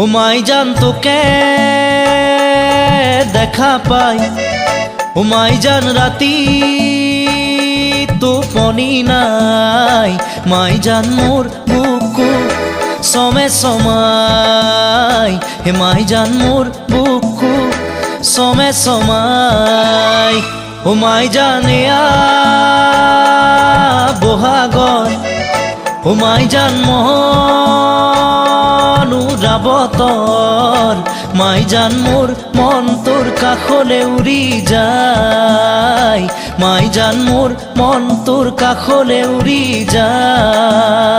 ও মাই জান তোকে দেখা পাই, ও মাই জান রাতি তো পনি নাই, মাই জান মোর বুকু সমে সমাই, হে মাই জান মোর বুকু সমে সমাই। ও মাই জানে বহাগর, ও মাই জান মনুরাবতর, মাই জান মোর মন তোর কাখলে উড়ি যায়, মাই জান মোর মন তোর কাখলে উড়ি যায়।